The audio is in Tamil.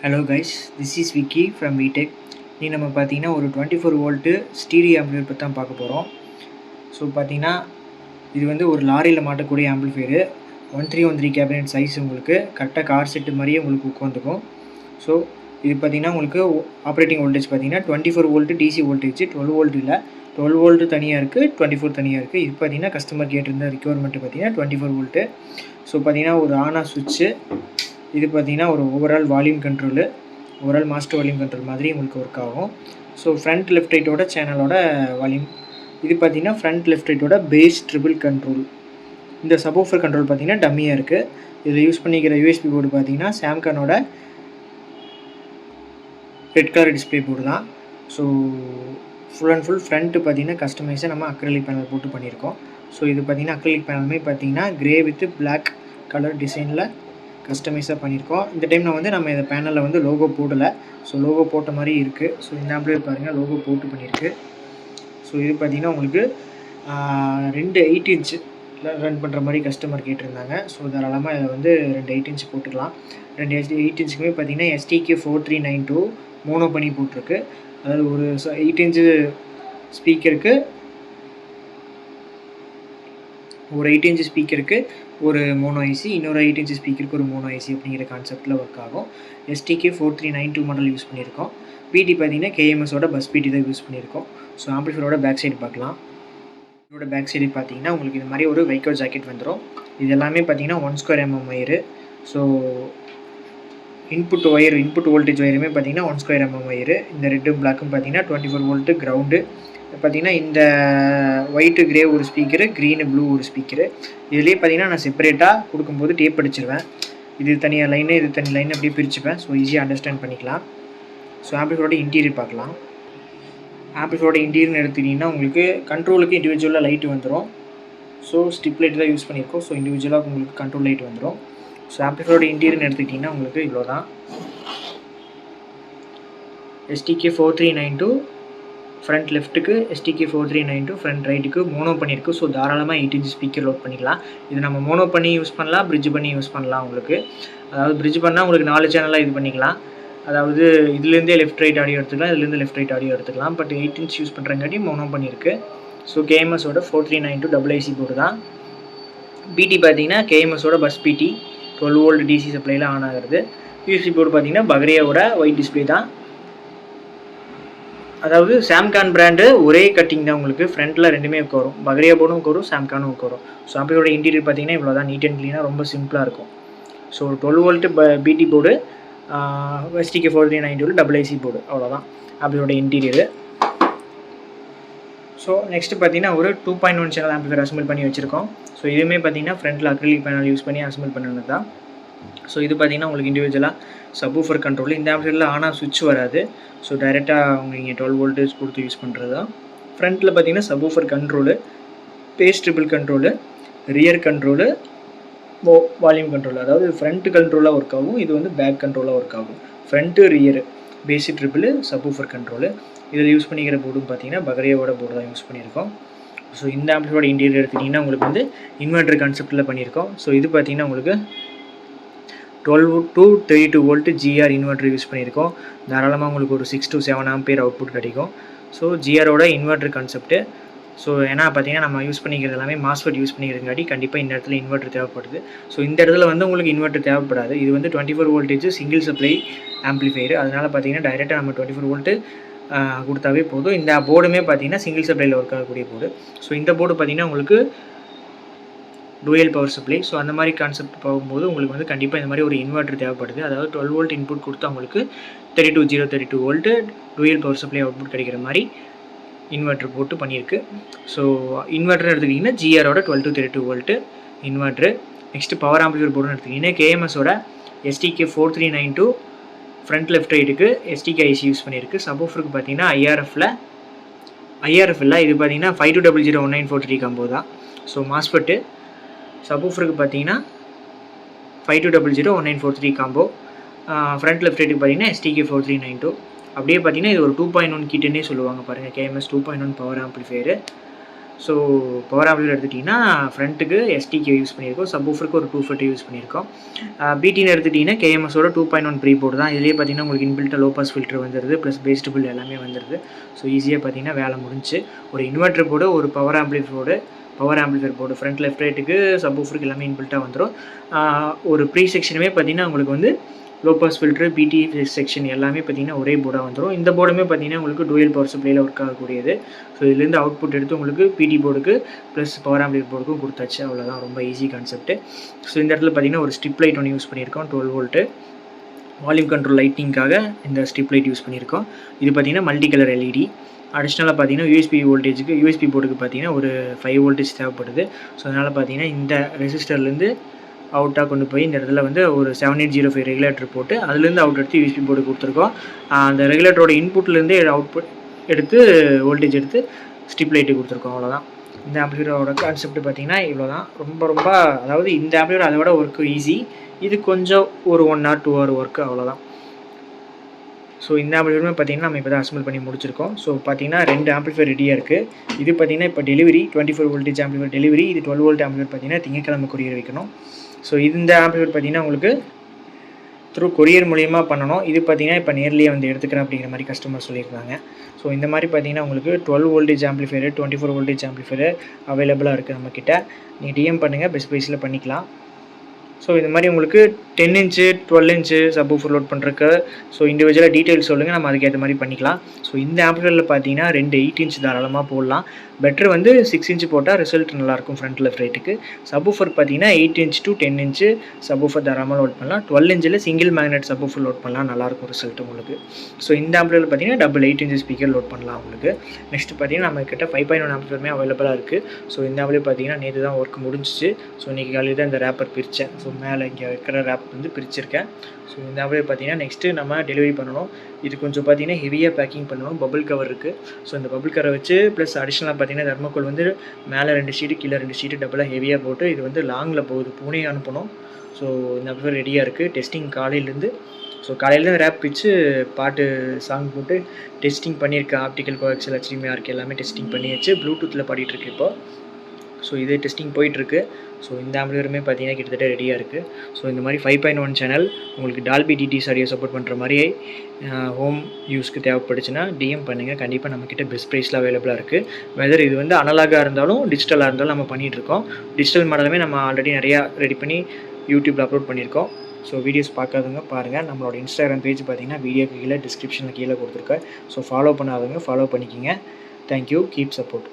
Hello guys, this is Vicky from Vtech. நீ நம்ம பார்த்தீங்கன்னா ஒரு 24 வோல்ட்டு ஸ்டீரியோ ஆம்பிளிஃபையர் பற்றி தான் பார்க்க போகிறோம். ஸோ பார்த்தீங்கன்னா இது வந்து ஒரு லாரியில் மாட்டக்கூடிய ஆம்பிளிஃபையரு. 1313 கேபினெட் சைஸ் உங்களுக்கு கரெக்டாக கார் செட்டு மாதிரியே உங்களுக்கு உட்காந்துக்கும். ஸோ இது பார்த்தீங்கன்னா உங்களுக்கு ஆப்ரேட்டிங் வோல்டேஜ் பார்த்தீங்கன்னா 24 வோல்ட்டு டிசி வோல்டேஜ், 12 வோல்ட் இல்லை, 12 வோல்ட்டு தனியாக இருக்குது, 24 தனியாக இருக்குது. இது பார்த்தீங்கன்னா கஸ்டமர் கேட்டிருந்த ரிக்வயர்மெண்ட்டு பார்த்தீங்கன்னா 24 வோல்ட்டு. ஸோ பார்த்தீங்கன்னா ஒரு ஆன் ஆஃப் சுவிட்சு. இது பார்த்தீங்கன்னா ஒரு overall volume control, overall master volume control மாதிரி உங்களுக்கு ஒர்க் ஆகும். ஸோ ஃப்ரண்ட் லெஃப்ட் ரைட்டோட சேனலோட வால்யூம். இது பார்த்தீங்கன்னா ஃப்ரண்ட் லெஃப்ட் ரைட்டோட பேஸ் ட்ரிபிள் கண்ட்ரோல். இந்த சப்வூஃபர் கண்ட்ரோல் பார்த்தீங்கன்னா டம்மியாக இருக்குது. இதில் யூஸ் பண்ணிக்கிற யூஎஸ்பி போர்டு பார்த்தீங்கன்னா சாம்சங்கோட ரெட் கலர் டிஸ்பிளே போர்டு தான். So full and full front பார்த்தீங்கன்னா கஸ்டமைஸாக நம்ம அக்ரிலிக் பேனல் போட்டு பண்ணியிருக்கோம். ஸோ இது பார்த்தீங்கன்னா அக்ரிலிக் பேனலுமே பார்த்தீங்கன்னா கிரே வித் பிளாக் கலர் டிசைனில் கஸ்டமைஸாக பண்ணியிருக்கோம். இந்த டைம் நம்ம இந்த பேனலில் வந்து லோகோ போடலை. ஸோ லோகோ போட்ட மாதிரி இருக்குது. ஸோ இந்த ஆம்பிளிஃபையர் பாருங்கள் லோகோ போட்டு பண்ணியிருக்கு. ஸோ இது பார்த்திங்கன்னா உங்களுக்கு 2 8 இன்ச்சு ரன் பண்ணுற மாதிரி கஸ்டமர் கேட்டிருந்தாங்க. ஸோ தாராளமாக இதில் வந்து 2 8 இன்ச்சு போட்டுக்கலாம். 2 8 இன்ச்சுக்குமே பார்த்திங்கன்னா STK4392 மோனோ பண்ணி போட்டிருக்கு. அதாவது ஒரு 8 இன்ச்சு ஸ்பீக்கருக்கு ஒரு 8 இன்ச்சு ஸ்பீக்கருக்கு ஒரு மோனோ ஐசி, இன்னொரு 8 இன்ச்சு ஸ்பீக்கருக்கு ஒரு மோனோ ஐசி அப்படிங்கிற கான்செப்ட்டில் ஒர்க் ஆகும். STK4392 மாடல் யூஸ் பண்ணியிருக்கோம். பிடி பார்த்தீங்கன்னா KMSோட பஸ் பிடி தான் யூஸ் பண்ணியிருக்கோம். ஸோ ஆம்பிளிஃபையரோட பேக் சைடு பார்க்கலாம். இதோட பேக் சைடு பார்த்தீங்கன்னா உங்களுக்கு இது மாதிரி ஒரு வைக்கோ ஜாக்கெட் வந்துடும். இது எல்லாமே பார்த்தீங்கன்னா 1² mm wire. So input voltage ஒயருமே பார்த்தீங்கன்னா 1² mm ஒயரு. இந்த ரெட்டும் பிளாக்கும் பார்த்தீங்கன்னா 24 வோல்ட்டு கிரவுண்டு. பார்த்தீங்கன்னா இந்த ஒயிட்டு கிரே ஒரு ஸ்பீக்கரு, க்ரீனு ப்ளூ ஒரு ஸ்பீக்கரு. இதுலேயே பார்த்தீங்கன்னா நான் செப்பரேட்டாக கொடுக்கும்போது டேப் அடிச்சிருவேன். இது தனியாக லைனு, இது தனி லைன் அப்படியே பிரிச்சுப்பேன். ஸோ ஈஸியாக அண்டர்ஸ்டாண்ட் பண்ணிக்கலாம். ஸோ ஆம்பிளிஃபையரோட இன்டீரியர் பார்க்கலாம். ஆம்பிளிஃபையரோட இன்டீரியர்னு எடுத்துக்கிட்டிங்கன்னா உங்களுக்கு கண்ட்ரோலுக்கு இண்டிவிஜுவலாக லைட்டு வந்துடும். ஸோ ஸ்டிப் லைட் தான் யூஸ் பண்ணியிருக்கோம். ஸோ இண்டிவிஜுவலாக உங்களுக்கு கண்ட்ரோல் லைட் வந்துடும். ஸோ ஆம்பிளிஃபையரோட இன்டீரியர்னு எடுத்துக்கிட்டிங்கன்னா உங்களுக்கு இவ்வளோ தான். STK4392 ஃப்ரண்ட் லெஃப்ட்டுக்கு, STK4392 ஃப்ரண்ட் ரைட்டுக்கு மோனோ பண்ணியிருக்கு. ஸோ தாராளமாக 8 இன்ச் ஸ்பீக்கர் லோட் பண்ணிக்கலாம். இது நம்ம மோனோ பண்ணி யூஸ் பண்ணலாம், பிரிட்ஜ் பண்ணி யூஸ் பண்ணலாம். உங்களுக்கு அதாவது பிரிட்ஜ் பண்ணால் உங்களுக்கு 4 சேனலாக இது பண்ணிக்கலாம். அதாவது இதுலேருந்தே லெஃப்ட் ரைட் ஆடியோ எடுத்துக்கலாம், இதுலேருந்து லெஃப்ட் ரைட் ஆடியோ எடுத்துக்கலாம். பட் 8 இன்ச் யூஸ் பண்ணுறங்காட்டி மோனோ பண்ணியிருக்கு. ஸோ KMSோட 4392 IC போர்டு தான். பிடி பார்த்தீங்கன்னா KMSோட பஸ் பிடி 12 வோல்ட் டிசி சப்ளையில் ஆன் ஆகிறது. யூஎஸ்பி போர்டு பார்த்தீங்கன்னா பக்ரியாவோட ஒயிட் டிஸ்பிளே தான். அதாவது சாம்கான் பிராண்டு ஒரே கட்டிங் தான் உங்களுக்கு. ஃப்ரண்ட்டில் ரெண்டுமே வரும், பக்ரியா போர்டும் வரும், சாம்கானும் வரும். ஸோ ஆம்பிளிஃபையரோட இன்டீரியர் பார்த்தீங்கன்னா இவ்வளோ தான். நீட் அண்ட் க்ளீனாக ரொம்ப சிம்பிளாக இருக்கும். ஸோ 12 வோல்ட்டு பிடி போர்டு, STK4392 IC போர்டு, அவ்வளோதான் ஆம்பிளிஃபையரோட இன்டீரியரு. ஸோ நெக்ஸ்ட்டு பார்த்தீங்கன்னா ஒரு 2.1 சேனல் ஆம்பிளிஃபையர் அசம்பிள் பண்ணி வச்சுருக்கோம். ஸோ இதுவுமே பார்த்தீங்கன்னா ஃப்ரண்ட்டில் அக்ரிலிக் பேனல் யூஸ் பண்ணி அசம்பிள் பண்ணது தான். ஸோ இது பார்த்தீங்கன்னா உங்களுக்கு இண்டிவிஜுவலாக சப்வூஃபர் கண்ட்ரோல். இந்த ஆம்பிளிஃபையரில் ஆனால் சுவிட்ச் வராது. ஸோ டைரெக்டாக நீங்கள் 12 வோல்டேஜ் கொடுத்து யூஸ் பண்ணுறது தான். ஃப்ரண்ட்டில் பார்த்தீங்கன்னா subwoofer control, bass treble control, rear control, volume control. அதாவது ஃப்ரண்ட் கண்ட்ரோலாக ஒர்க் ஆகும், இது வந்து பேக் கண்ட்ரோலாக ஒர்க் ஆகும். Front rear bass treble subwoofer control. இதில் யூஸ் பண்ணிக்கிற போர்டும் பார்த்தீங்கன்னா பக்ரியாவோட போர்டு தான் யூஸ் பண்ணியிருக்கோம். ஸோ இந்த ஆம்பிளிஃபையரோட இன்டீரியர் எடுத்துக்கிட்டிங்கன்னா உங்களுக்கு வந்து இன்வெர்டர் கான்செப்ட்டில் பண்ணியிருக்கோம். ஸோ இது பார்த்தீங்கன்னா உங்களுக்கு 12 to 32 volt GR inverter use பண்ணியிருக்கோம். தாராளமாக உங்களுக்கு ஒரு 6 to 7 ஆம்பியர் அவுட்புட் கிடைக்கும். ஸோ ஜிஆரோட இன்வெர்டர் கான்செப்ட்டு. ஸோ ஏன்னா பார்த்தீங்கன்னா நம்ம யூஸ் பண்ணிக்கிறது எல்லாமே மாஸ்ஃபெட் யூஸ் பண்ணிக்கிறதுங்காட்டி கண்டிப்பாக இந்த இடத்துல இன்வெர்டர் தேவைப்படுது. ஸோ இந்த இடத்துல வந்து உங்களுக்கு இன்வெர்டர் தேவைப்படாது. இது வந்து 24 வோல்டேஜ் சிங்கிள் சப்ளை ஆம்பிளிஃபையர். அதனால் பார்த்தீங்கன்னா டைரெக்டாக நம்ம 24 வோல்ட்டு கொடுத்தாவே போதும். இந்த போர்டுமே பார்த்தீங்கன்னா சிங்கிள் சப்ளையில் ஒர்க் ஆகக்கூடிய போர்டு. ஸோ இந்த போர்டு பார்த்தீங்கன்னா உங்களுக்கு டூயல் பவர் சப்ளை. ஸோ அந்த மாதிரி கான்செப்ட் போகும்போது உங்களுக்கு வந்து கண்டிப்பாக இந்த மாதிரி ஒரு இன்வெர்டர் தேவைப்படுது. அதாவது 12 வோல்ட் இன்புட் கொடுத்து அவங்களுக்கு 32 volt dual power supply output கிடைக்கிற மாதிரி இன்வெர்டர் போட்டு பண்ணியிருக்கு. ஸோ இன்வெர்டர் எடுத்துக்கிட்டிங்கன்னா ஜிஆரோட 12 to 32 volt inverter. Next power amplifier போர்டுன்னு எடுத்துக்கிட்டிங்கன்னா KMSோட STK4392 ஃப்ரண்ட் லெஃப்ட் ரைட்டுக்கு STK IC யூஸ் பண்ணியிருக்கு. சப்வூஃபருக்கு பார்த்தீங்கன்னா IRF இல்லை, இது பார்த்தீங்கன்னா 52001943 காம்போ தான். So MOSFET. சப்வூஃபருக்கு பார்த்தீங்கன்னா 52001943 காம்போ. ஃப்ரண்ட் லெஃப்ட் ரைட்டுக்கு பார்த்தீங்கன்னா STK4392. அப்படியே பார்த்தீங்கன்னா இது ஒரு 2.1 கிட்டனே சொல்லுவாங்க பாருங்கள். KMS 2.1 power amplifier. So power amplifier எடுத்துட்டிங்கன்னா ஃப்ரண்ட்டுக்கு எஸ்டிகே யூஸ் பண்ணியிருக்கோம், சப்வூஃபருக்கு ஒரு 240 யூஸ் பண்ணியிருக்கோம். பிடின்னு எடுத்துட்டிங்கன்னா கேஎம்எஸோட 2.1 ப்ரீ போர்டு தான். இதுலேயே பார்த்தீங்கன்னா உங்களுக்கு இன்பில்ட்டாக லோ பாஸ் ஃபில்டர் வந்துடுது, ப்ளஸ் பேஸ் டபுள் எல்லாமே வந்துடுது. ஸோ ஈஸியாக பார்த்தீங்கன்னா வேலை முடிஞ்சு. ஒரு இன்வெர்ட்டர் போர்டு, ஒரு power amplifier board front left ரைட்டுக்கு சப்வூஃபருக்கு எல்லாமே இன்பில்ட்டாக வந்துடும். ஒரு ப்ரீ செக்ஷனுமே பார்த்தீங்கன்னா உங்களுக்கு வந்து low pass filter, PT section எல்லாமே பார்த்தீங்கன்னா ஒரே போர்டாக வந்துடும். இந்த போர்டுமே பார்த்தீங்கன்னா உங்களுக்கு டூயல் பவர் சப்ளையில் ஒர்க் ஆகக்கூடியது. ஸோ இதுலேருந்து அவுட்புட் எடுத்து உங்களுக்கு பிடி போர்டுக்கு ப்ளஸ் பவர் ஆம்பிளிஃபையர் போர்டுக்கும் கொடுத்தாச்சு. அவ்வளோதான், ரொம்ப ஈஸி கான்செப்ட்டு. ஸோ இந்த இடத்துல பார்த்தீங்கன்னா ஒரு ஸ்ட்ரிப் லைட் ஒன்று யூஸ் பண்ணியிருக்கோம், 12 வோல்ட்டு வால்யூம் கண்ட்ரோல் லைட்டிங்காக இந்த ஸ்ட்ரிப் லைட் யூஸ் பண்ணியிருக்கோம். இது பார்த்தீங்கன்னா மல்டி கலர் எல்இடி. அடிஷ்னலாக பார்த்தீங்கன்னா யூஎஸ்பி போர்டுக்கு பார்த்தீங்கன்னா ஒரு 5 வோல்டேஜ் தேவைப்படுது. ஸோ அதனால் பார்த்தீங்கன்னா இந்த ரெசிஸ்டர்லேருந்து அவுட்டாக கொண்டு போய் இந்த இடத்துல வந்து ஒரு 7805 ரெகுலேட்டர் போட்டு அதுலேருந்து அவுட் எடுத்து யூஎஸ்பி போர்டு கொடுத்துருக்கோம். அந்த ரெகுலேட்டரோட இன்புட்லேருந்தே அவுட்புட் எடுத்து வோல்டேஜ் எடுத்து ஸ்ட்ரிப் லைட்டு கொடுத்துருக்கோம். அவ்வளோதான். இந்த ஆம்பிளிஃபையரோட கான்செப்ட் பார்த்தீங்கன்னா இவ்வளோ தான். ரொம்ப அதாவது இந்த ஆம்பிளிஃபையர் அதை விட ஒர்க்கு ஈஸி. இது கொஞ்சம் ஒரு 1 hour 2 hour ஒர்க்கு, அவ்வளோதான். ஸோ இந்த ஆம்பிளிஃபையருமே பார்த்தீங்கன்னா நம்ம இப்போ தான் அசம்பிள் பண்ணி முடிச்சிருக்கோம். ஸோ பார்த்தீங்கன்னா 2 ஆம்பிளிஃபையர் ரெடியாக இருக்குது. இது பார்த்தீங்கன்னா இப்போ டெலிவரி 24 வோல்டேஜ் ஆம்பிளிஃபையர் டெலிவரி. இது 12 வோல்ட் ஆம்பிளிஃபையர் பார்த்தீங்கன்னா திங்கக்கிழமை கொரியர் வைக்கணும். ஸோ இந்த ஆம்பிளிஃபையர் பார்த்தீங்கன்னா உங்களுக்கு த்ரூ கொரியர் மூலியமா பண்ணணும். இது பார்த்தீங்கன்னா இப்போ நேர்லேயே வந்து எடுத்துக்கிறேன் அப்படிங்கிற மாதிரி கஸ்டமர் சொல்லியிருந்தாங்க. ஸோ இந்த மாதிரி பார்த்தீங்கன்னா உங்களுக்கு 12 வோல்டேஜ் ஆம்பிளிஃபையர் 24 வோல்டேஜ் ஆம்பிளிஃபையர் அவைலபிளாக இருக்குது நம்மக்கிட்ட. நீங்கள் டிஎம் பண்ணுங்கள், பெஸ்ட் ப்ரைஸில் பண்ணிக்கலாம். ஸோ இந்த மாதிரி உங்களுக்கு 10 இன்ச்சு 12 இன்ச்சு சப்வூஃபர் லோட் பண்ணுறக்கு ஸோ இண்டிவிஜுவலாக டீட்டெயில்ஸ் சொல்லுங்கள், நம்ம அதுக்கேற்ற மாதிரி பண்ணிக்கலாம். ஸோ இந்த ஆம்பிளிஃபையரில் பார்த்தீங்கன்னா 2 8 இன்ச் தாராளமாக போடலாம். பெட்ரு வந்து 6 இன்ச்சு போட்டால் ரிசல்ட் நல்லாயிருக்கும் ஃப்ரண்ட் லெஃப்ட் ரைட்டுக்கு. சப்வூஃபர் பார்த்தீங்கன்னா 8 இன்ச் to 10 இன்ச்சு சப்வூஃபர் தாராளமாக லோட் பண்ணலாம். 12 இன்ச்சில் சிங்கிள் மேக்னெட் சப்வூஃபர் லோட் பண்ணலாம், நல்லாயிருக்கும் ரிசல்ட் உங்களுக்கு. ஸோ இந்த ஆம்பிளிஃபையரில் பார்த்தீங்கன்னா டபுள் 8 இன்ச் ஸ்பீக்கர் லோட் பண்ணலாம் உங்களுக்கு. நெக்ஸ்ட் பார்த்தீங்கன்னா நம்மக்கிட்ட 5.1 ஆம்பிளிஃபையருமே அவைலபிளாக இருக்குது. ஸோ இந்த ஆம்பிளிஃபையர் பார்த்தீங்கன்னா நேற்று தான் ஒர்க் முடிஞ்சிச்சு. ஸோ இன்றைக்கி காலையில் தான் இந்த ரேப்பர் பிரித்தேன். ஸோ மேலே இங்கே வைக்கிற ரேப் வந்து பிரிச்சிருக்கேன். ஸோ இந்த ஆம்பிளிஃபையர் பார்த்தீங்கன்னா நெக்ஸ்ட்டு நம்ம டெலிவரி பண்ணணும். இது கொஞ்சம் பார்த்தீங்கன்னா ஹெவியாக பேக்கிங் பண்ணணும். பபிள் கவர் இருக்குது. ஸோ இந்த பபிள் கவரை வச்சு ப்ளஸ் அடிஷ்னலாக பார்த்தீங்கன்னா தர்மக்கோல் வந்து மேலே 2 ஷீட்டு கீழே 2 ஷீட்டு டபுளாக ஹெவியாக போட்டு இது வந்து லாங்கில் போகுது, பூனே அனுப்பணும். ஸோ இந்த ஆம்பிளிஃபையர் ரெடியாக இருக்குது. டெஸ்டிங் காலையிலேருந்து ஸோ காலையில் ரேப் பிச்சு பாட்டு சாங் போட்டு டெஸ்டிங் பண்ணியிருக்கேன். ஆப்டிக்கல் கோஆக்சியல் HDMI RK எல்லாமே டெஸ்டிங் பண்ணியாச்சு. ப்ளூடூத்தில் பாடிட்டுருக்கு இப்போ. ஸோ இது டெஸ்டிங் போயிட்டுருக்கு. ஸோ இந்த ஆம்பிளிஃபையருமே பார்த்தீங்கன்னா கிட்டத்தட்ட ரெடியாக இருக்குது. ஸோ இந்த மாதிரி 5.1 சேனல் உங்களுக்கு டால்பி டிடிஎஸ் ஆடியோ சப்போர்ட் பண்ணுற மாதிரி ஹோம் யூஸ்க்கு தேவைப்படுச்சுன்னா டிஎம் பண்ணுங்கள். கண்டிப்பாக நம்மக்கிட்ட பெஸ்ட் ப்ரைஸில் அவைலபிளாக இருக்குது. வெதர் இது வந்து அனலாகாக இருந்தாலும் டிஜிட்டலாக இருந்தாலும் நம்ம பண்ணிகிட்ருக்கோம். டிஜிட்டல் மாடலுமே நம்ம ஆல்ரெடி நிறையா ரெடி பண்ணி யூடியூப்பில் அப்லோட் பண்ணியிருக்கோம். ஸோ வீடியோஸ் பார்க்காதவங்க பாருங்கள். நம்மளோட இன்ஸ்டாகிராம் பேஜ் பார்த்தீங்கன்னா வீடியோக்கு கீழே டிஸ்கிரிப்ஷனில் கீழே கொடுத்துருக்கேன். ஸோ ஃபாலோ பண்ணாதவங்க ஃபாலோ பண்ணிக்கிங்க. தேங்க்யூ. Keep support.